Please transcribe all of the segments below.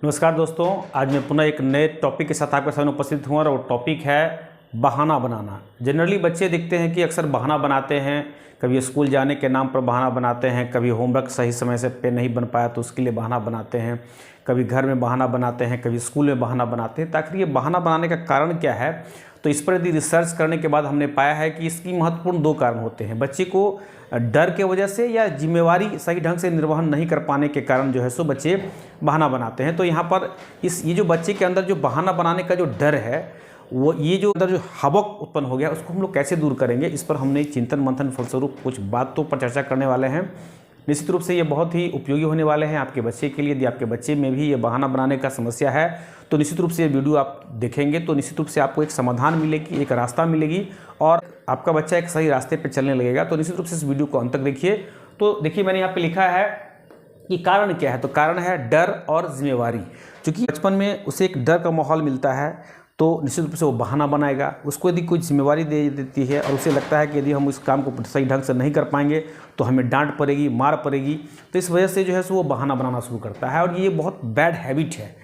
नमस्कार दोस्तों, आज मैं पुनः एक नए टॉपिक के साथ आपके सामने उपस्थित हुआ और वो टॉपिक है बहाना बनाना। जनरली बच्चे दिखते हैं कि अक्सर बहाना बनाते हैं, कभी स्कूल जाने के नाम पर बहाना बनाते हैं, कभी होमवर्क सही समय से पे नहीं बन पाया तो उसके लिए बहाना बनाते हैं, कभी घर में बहाना बनाते हैं, कभी स्कूल में बहाना बनाते हैं। तो आखिर ये बहाना बनाने का कारण क्या है? तो इस पर यदि रिसर्च करने के बाद हमने पाया है कि इसकी महत्वपूर्ण दो कारण होते हैं। बच्चे को डर के वजह से या जिम्मेवारी सही ढंग से निर्वहन नहीं कर पाने के कारण जो है सो बच्चे बहाना बनाते हैं। तो यहाँ पर ये जो बच्चे के अंदर जो बहाना बनाने का जो डर है, वो ये जो अंदर जो हवक उत्पन्न हो गया उसको हम लोग कैसे दूर करेंगे, इस पर हमने चिंतन मंथन फलस्वरूप कुछ बातों पर चर्चा करने वाले हैं। निश्चित रूप से ये बहुत ही उपयोगी होने वाले हैं आपके बच्चे के लिए। यदि आपके बच्चे में भी ये बहाना बनाने का समस्या है तो निश्चित रूप से ये वीडियो आप देखेंगे तो निश्चित रूप से आपको एक समाधान मिलेगी, एक रास्ता मिलेगी और आपका बच्चा एक सही रास्ते पर चलने लगेगा। तो निश्चित रूप से इस वीडियो को अंत तक देखिए। तो देखिए, मैंने यहाँ पे लिखा है कि कारण क्या है। तो कारण है डर और जिम्मेवारी। क्योंकि बचपन में उसे एक डर का माहौल मिलता है तो निश्चित रूप से वो बहाना बनाएगा। उसको यदि कोई जिम्मेवारी दे देती है और उसे लगता है कि यदि हम इस काम को सही ढंग से नहीं कर पाएंगे तो हमें डांट पड़ेगी, मार पड़ेगी, तो इस वजह से जो है सो वो बहाना बनाना शुरू करता है। और ये बहुत बैड हैबिट है।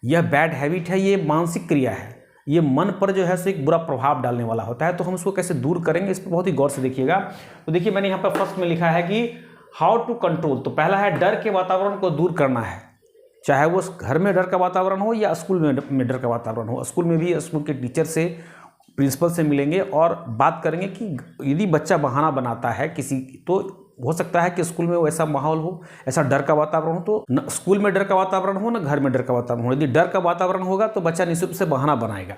यह बैड हैबिट है, ये मानसिक क्रिया है, ये मन पर जो है सो एक बुरा प्रभाव डालने वाला होता है। तो हम इसको कैसे दूर करेंगे, इस पर बहुत ही गौर से देखिएगा। तो देखिए, मैंने यहाँ पर फर्स्ट में लिखा है कि हाउ टू कंट्रोल। तो पहला है डर के वातावरण को दूर करना है, चाहे वो घर में डर का वातावरण हो या स्कूल में डर का वातावरण हो। स्कूल में भी स्कूल के टीचर से, प्रिंसिपल से मिलेंगे और बात करेंगे कि यदि बच्चा बहाना बनाता है किसी, तो हो सकता है कि स्कूल में वैसा माहौल हो, ऐसा डर का वातावरण हो, तो न स्कूल में डर का वातावरण हो, ना घर में डर का वातावरण हो। यदि डर का वातावरण होगा तो बच्चा निश्चित रूप से बहाना बनाएगा।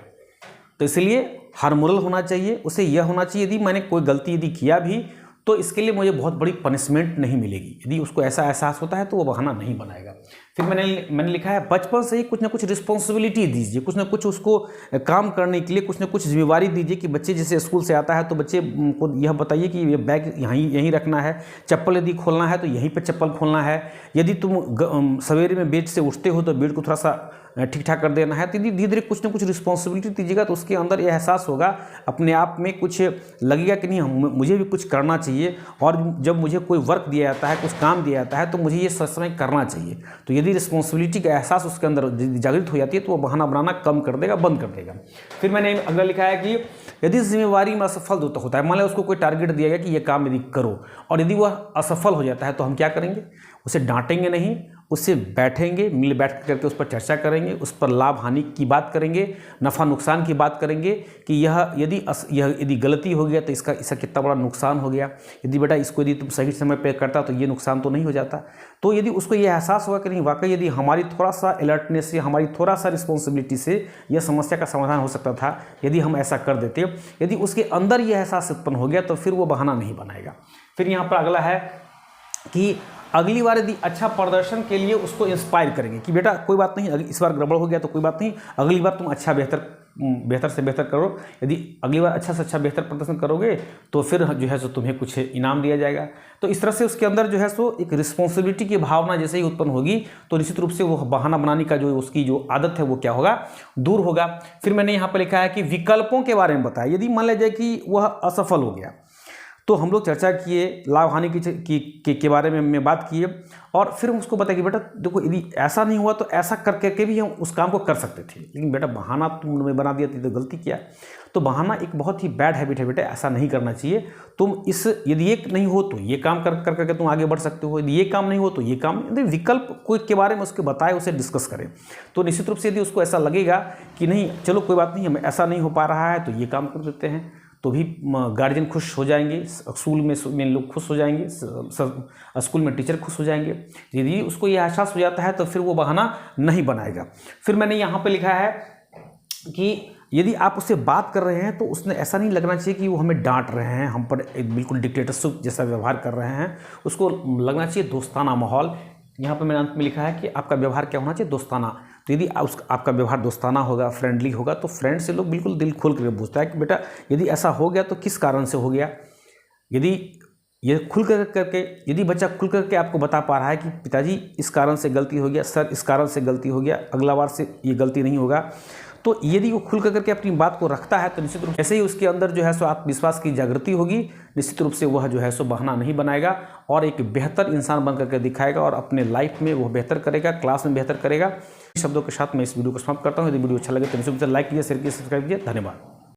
तो इसलिए हार्मोनल होना चाहिए, उसे यह होना चाहिए यदि मैंने कोई गलती यदि किया भी तो इसके लिए मुझे बहुत बड़ी पनिशमेंट नहीं मिलेगी। यदि उसको ऐसा एहसास होता है तो वो बहाना नहीं बनाएगा। फिर मैंने लिखा है बचपन से ही कुछ ना कुछ रिस्पॉन्सिबिलिटी दीजिए, कुछ ना कुछ उसको काम करने के लिए कुछ ना कुछ जिम्मेवारी दीजिए। कि बच्चे जैसे स्कूल से आता है तो बच्चे को यह बताइए कि ये बैग यहीं रखना है, चप्पल यदि खोलना है तो यहीं पर चप्पल खोलना है। यदि तुम सवेरे में बेड से उठते हो तो बेड को थोड़ा सा ठीक ठाक कर देना है। तो यदि धीरे धीरे कुछ ना कुछ रिस्पॉन्सिबिलिटी दीजिएगा तो उसके अंदर यह एहसास होगा, अपने आप में कुछ लगेगा कि नहीं मुझे भी कुछ करना चाहिए। और जब मुझे कोई वर्क दिया जाता है, कुछ काम दिया जाता है तो मुझे ये समय करना चाहिए। तो यदि रिस्पॉन्सिबिलिटी का एहसास उसके अंदर जागृत हो जाती है तो वो बहाना बनाना कम कर देगा, बंद कर देगा। फिर मैंने अगला लिखा है कि यदि जिम्मेवारी में असफल होता है, मान लो उसको कोई टारगेट दिया गया कि ये काम यदि करो और यदि वह असफल हो जाता है तो हम क्या करेंगे? उसे डांटेंगे नहीं, उससे बैठेंगे, मिल बैठ करके उस पर चर्चा करेंगे, उस पर लाभ हानि की बात करेंगे, नफ़ा नुकसान की बात करेंगे कि यह यदि गलती हो गया तो इसका कितना बड़ा नुकसान हो गया। यदि बेटा इसको यदि तुम सही समय पे करता तो ये नुकसान तो नहीं हो जाता। तो यदि उसको ये एहसास होगा कि नहीं वाकई यदि हमारी थोड़ा सा अलर्टनेस से, हमारी थोड़ा सा रिस्पॉन्सिबिलिटी से यह समस्या का समाधान हो सकता था यदि हम ऐसा कर देते, यदि उसके अंदर यह एहसास उत्पन्न हो गया तो फिर वो बहाना नहीं बनाएगा। फिर यहाँ पर अगला है कि अगली बार यदि अच्छा प्रदर्शन के लिए उसको इंस्पायर करेंगे कि बेटा कोई बात नहीं, इस बार गड़बड़ हो गया तो कोई बात नहीं, अगली बार तुम अच्छा बेहतर से बेहतर करो। यदि अगली बार अच्छा से अच्छा बेहतर प्रदर्शन करोगे तो फिर जो है सो तुम्हें कुछ इनाम दिया जाएगा। तो इस तरह से उसके अंदर जो है सो एक रिस्पॉन्सिबिलिटी की भावना जैसे ही उत्पन्न होगी तो निश्चित रूप से वो बहाना बनाने का जो उसकी जो आदत है वो क्या होगा? दूर होगा। फिर मैंने यहाँ पर लिखा है कि विकल्पों के बारे में बताया। यदि मान लीजिए कि वह असफल हो गया तो हम लोग चर्चा किए, लाभ हानि के बारे में हमने बात किए और फिर हम उसको बताया कि बेटा देखो यदि ऐसा नहीं हुआ तो ऐसा करके भी हम उस काम को कर सकते थे, लेकिन बेटा बहाना तुमने बना दिया तो गलती किया। तो बहाना एक बहुत ही बैड हैबिट है बेटा, ऐसा नहीं करना चाहिए। तुम यदि ये नहीं हो तो ये काम कर करके तुम आगे बढ़ सकते हो, यदि ये काम नहीं हो तो ये काम, यदि विकल्प कोई के बारे में उसके बताए, उसे डिस्कस करें। तो निश्चित रूप से यदि उसको ऐसा लगेगा कि नहीं चलो कोई बात नहीं, हमें ऐसा नहीं हो पा रहा है तो ये काम कर देते हैं, तो भी गार्जियन खुश हो जाएंगे, स्कूल में लोग खुश हो जाएंगे, स्कूल में टीचर खुश हो जाएंगे। यदि उसको ये एहसास हो जाता है तो फिर वो बहाना नहीं बनाएगा। फिर मैंने यहाँ पे लिखा है कि यदि आप उससे बात कर रहे हैं तो उसने ऐसा नहीं लगना चाहिए कि वो हमें डांट रहे हैं, हम पर एक बिल्कुल डिक्टेटरशिप जैसा व्यवहार कर रहे हैं। उसको लगना चाहिए दोस्ताना माहौल। यहाँ पर मैंने अंत में लिखा है कि आपका व्यवहार क्या होना चाहिए? दोस्ताना। तो यदि आपका व्यवहार दोस्ताना होगा, फ्रेंडली होगा तो फ्रेंड से लोग बिल्कुल दिल खोल कर पूछता है कि बेटा यदि ऐसा हो गया तो किस कारण से हो गया। यदि ये खुल करके यदि बच्चा खुल करके आपको बता पा रहा है कि पिताजी इस कारण से गलती हो गया, सर इस कारण से गलती हो गया, अगला बार से ये गलती नहीं होगा, तो यदि वो खुल करके अपनी बात को रखता है तो निश्चित रूप से ऐसे ही उसके अंदर जो है सो आत्मविश्वास की जागृति होगी। निश्चित रूप से वह जो है सो बहाना नहीं बनाएगा और एक बेहतर इंसान बन करके दिखाएगा और अपने लाइफ में वो बेहतर करेगा, क्लास में बेहतर करेगा। शब्दों के साथ मैं इस वीडियो को समाप्त करता हूँ। यदि वीडियो अच्छा लगे तो निश्चित रूप से लाइक कीजिए, शेयर कीजिए, सब्सक्राइब कीजिए। धन्यवाद।